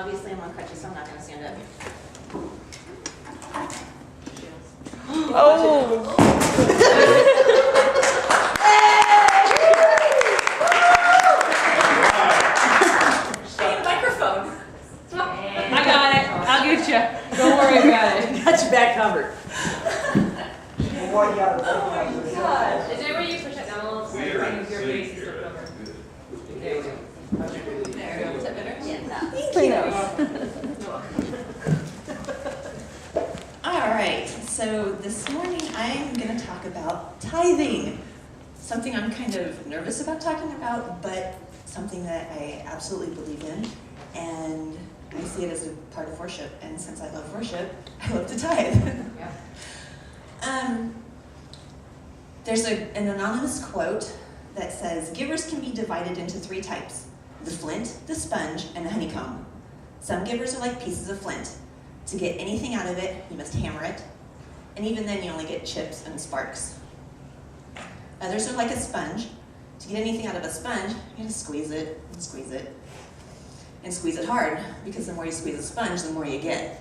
obviously I'm on crutches, so I'm not going to stand up. Oh! Hey, microphone. I got it. I'll get you. Don't worry about it. Got your back covered. Oh my gosh. Is there a way you push that down a little so your face is still covered? There we go. There. Is that better? Yeah. Thank you. All right, so this morning I'm going to talk about tithing. Something I'm kind of nervous about talking about, but something that I absolutely believe in, and I see it as a part of worship. And since I love worship, I love to tithe. Yeah. There's an anonymous quote that says, "Givers can be divided into 3 types: the flint, the sponge, and the honeycomb. Some givers are like pieces of flint. To get anything out of it, you must hammer it, and even then you only get chips and sparks. Others are like a sponge. To get anything out of a sponge, you have to squeeze it, and squeeze it, and squeeze it hard, because the more you squeeze a sponge, the more you get.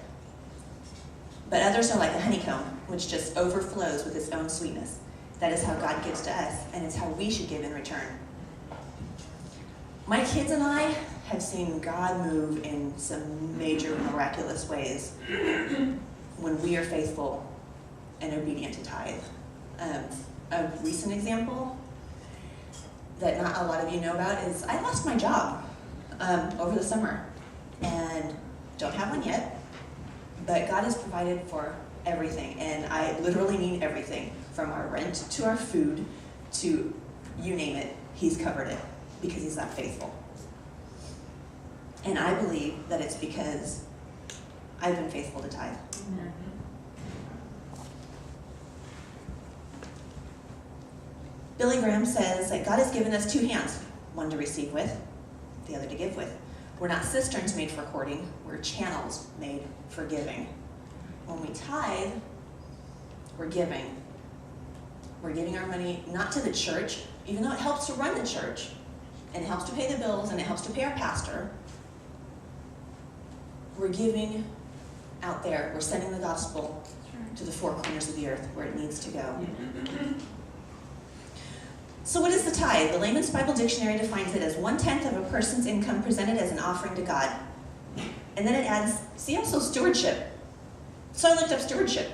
But others are like a honeycomb, which just overflows with its own sweetness. That is how God gives to us, and it's how we should give in return." My kids and I have seen God move in some major miraculous ways when we are faithful and obedient to tithe. A recent example that not a lot of you know about is I lost my job over the summer, and don't have one yet, but God has provided for everything, and I literally mean everything, from our rent to our food to you name it, He's covered it because He's that faithful. And I believe that it's because I've been faithful to tithe. Billy Graham says that God has given us 2 hands, one to receive with, the other to give with. We're not cisterns made for hoarding, we're channels made for giving. When we tithe, we're giving. We're giving our money not to the church, even though it helps to run the church, and it helps to pay the bills, and it helps to pay our pastor. We're giving out there. We're sending the gospel to the 4 corners of the earth where it needs to go. So what is the tithe? The Layman's Bible Dictionary defines it as 1/10 of a person's income presented as an offering to God. And then it adds, see also stewardship. So I looked up stewardship.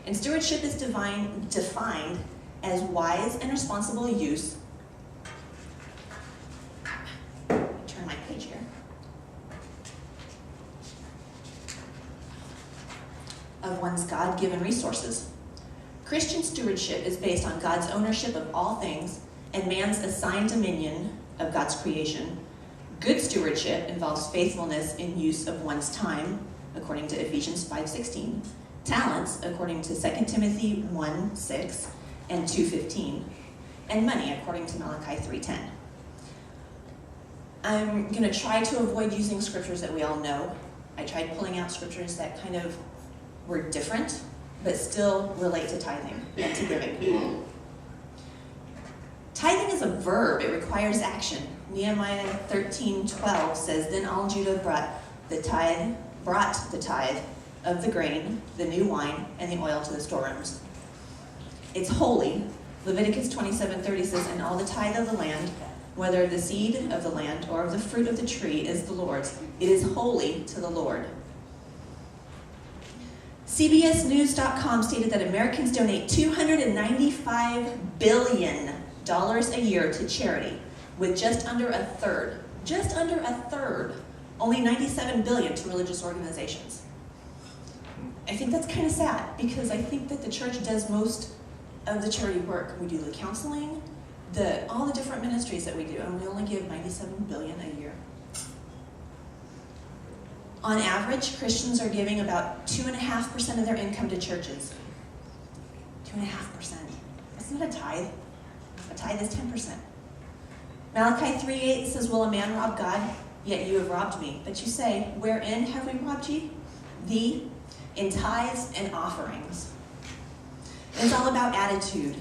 And stewardship is defined as wise and responsible use. Turn my page here. Of one's God-given resources. Christian stewardship is based on God's ownership of all things and man's assigned dominion of God's creation. Good stewardship involves faithfulness in use of one's time, according to Ephesians 5:16, talents, according to 2 Timothy 1:6 and 2:15, and money, according to Malachi 3:10. I'm going to try to avoid using scriptures that we all know. I tried pulling out scriptures that kind of were different, but still relate to tithing and to giving. Tithing is a verb. It requires action. Nehemiah 13:12 says, "Then all Judah brought the tithe of the grain, the new wine, and the oil to the storerooms." It's holy. Leviticus 27:30 says, "And all the tithe of the land, whether the seed of the land or of the fruit of the tree, is the Lord's. It is holy to the Lord." CBSNews.com stated that Americans donate $295 billion a year to charity, with just under a third, only $97 billion to religious organizations. I think that's kind of sad, because I think that the church does most of the charity work. We do the counseling, all the different ministries that we do, and we only give $97 billion a year. On average, Christians are giving about 2.5% of their income to churches. 2.5%. That's not a tithe. A tithe is 10%. Malachi 3:8 says, "Will a man rob God? Yet you have robbed me. But you say, wherein have we robbed you? Thee, in tithes and offerings." It's all about attitude.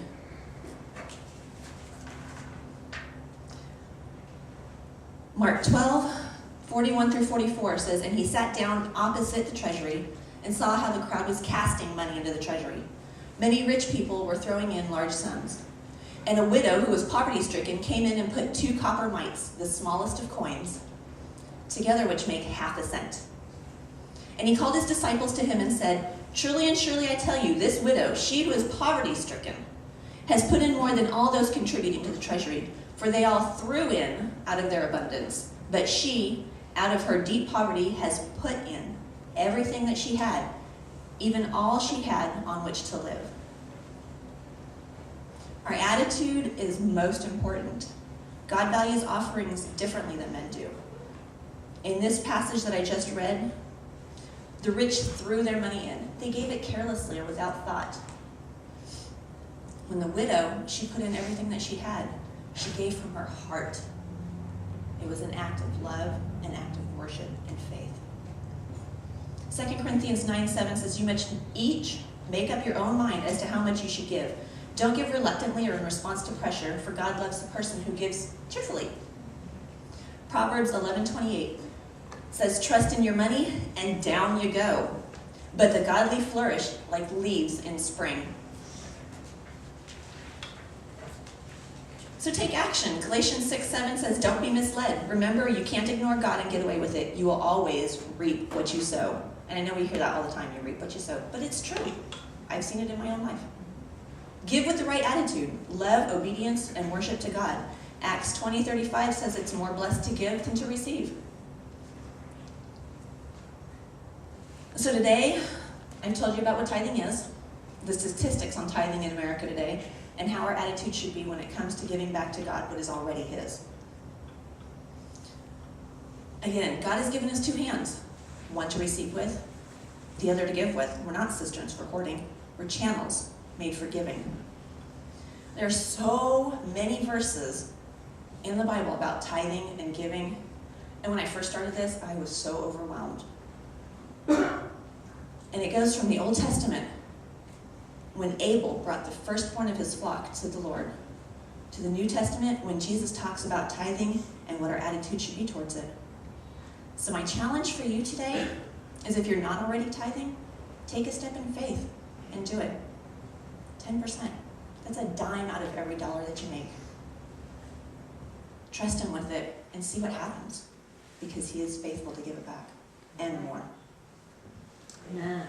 Mark 12, 41 through 44 says, and he sat down opposite the treasury and saw how the crowd was casting money into the treasury. Many rich people were throwing in large sums. And a widow who was poverty-stricken came in and put 2 copper mites, the smallest of coins, together which make half a cent. And he called his disciples to him and said, truly and surely I tell you, this widow, she who is poverty-stricken, has put in more than all those contributing to the treasury, for they all threw in out of their abundance. But she, out of her deep poverty, has put in everything that she had, even all she had on which to live. Our attitude is most important. God values offerings differently than men do. In this passage that I just read, the rich threw their money in. They gave it carelessly or without thought. When the widow, she put in everything that she had. She gave from her heart. It was an act of love, an act of worship and faith. 2 Corinthians 9:7 says, you must each make up your own mind as to how much you should give. Don't give reluctantly or in response to pressure, for God loves the person who gives cheerfully. Proverbs 11:28 says, trust in your money and down you go. But the godly flourish like leaves in spring. So take action. Galatians 6:7 says, don't be misled. Remember, you can't ignore God and get away with it. You will always reap what you sow. And I know we hear that all the time, you reap what you sow. But it's true. I've seen it in my own life. Give with the right attitude. Love, obedience, and worship to God. Acts 20:35 says it's more blessed to give than to receive. So today, I've told you about what tithing is, the statistics on tithing in America today, and how our attitude should be when it comes to giving back to God what is already His. Again, God has given us 2 hands, one to receive with, the other to give with. We're not cisterns for hoarding. We're channels made for giving. There are so many verses in the Bible about tithing and giving, and when I first started this, I was so overwhelmed. And it goes from the Old Testament, when Abel brought the firstborn of his flock to the Lord, to the New Testament, when Jesus talks about tithing and what our attitude should be towards it. So my challenge for you today is, if you're not already tithing, take a step in faith and do it. 10%. That's a dime out of every dollar that you make. Trust Him with it and see what happens, because He is faithful to give it back and more. Amen.